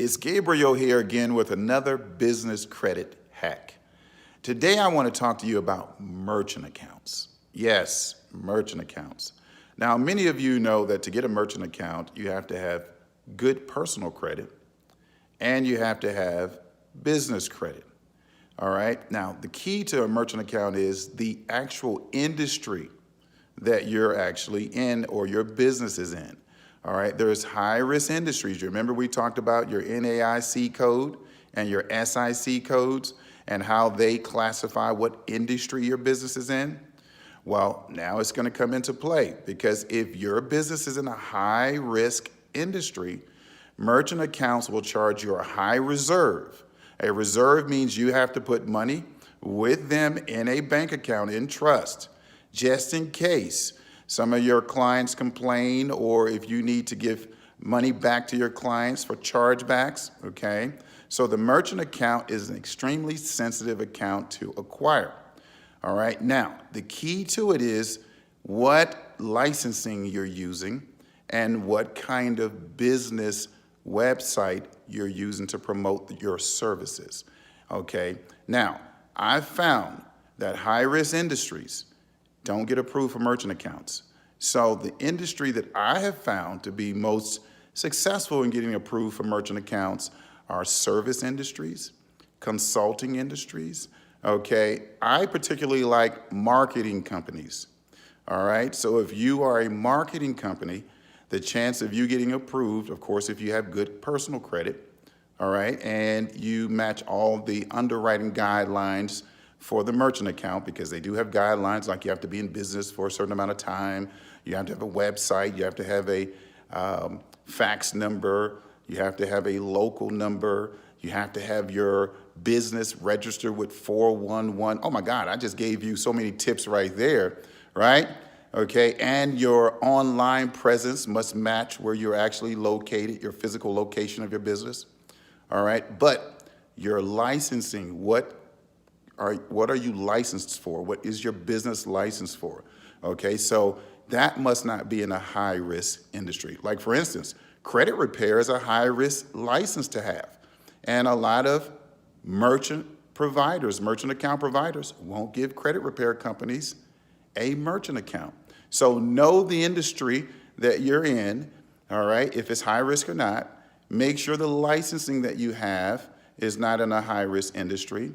It's Gabriel here again with another business credit hack. Today I want to talk to you about merchant accounts. Yes, merchant accounts. Now, many of you know that to get a merchant account, you have to have good personal credit and you have to have business credit. All right. Now, the key to a merchant account is the actual industry that you're actually in or your business is in. All right, there's high-risk industries. You remember we talked about your NAIC code and your SIC codes and how they classify what industry your business is in? Well, now it's going to come into play because if your business is in a high-risk industry, merchant accounts will charge you a high reserve. A reserve means you have to put money with them in a bank account in trust, just in case some of your clients complain or if you need to give money back to your clients for chargebacks, okay? So the merchant account is an extremely sensitive account to acquire, all right? Now, the key to it is what licensing you're using and what kind of business website you're using to promote your services, okay? Now, I've found that high-risk industries don't get approved for merchant accounts. So the industry that I have found to be most successful in getting approved for merchant accounts are service industries, consulting industries, okay? I particularly like marketing companies, all right? So if you are a marketing company, the chance of you getting approved, of course, if you have good personal credit, all right, and you match all the underwriting guidelines for the merchant account, because they do have guidelines like you have to be in business for a certain amount of time, you have to have a website, you have to have a fax number, you have to have a local number, you have to have your business registered with 411. Oh my God, I just gave you so many tips right there, right? Okay, and your online presence must match where you're actually located, your physical location of your business, all right? But your licensing, what are you licensed for? What is your business license for? Okay, so that must not be in a high-risk industry. Like for instance, credit repair is a high-risk license to have. And a lot of merchant account providers won't give credit repair companies a merchant account. So know the industry that you're in, all right, if it's high risk or not. Make sure the licensing that you have is not in a high-risk industry.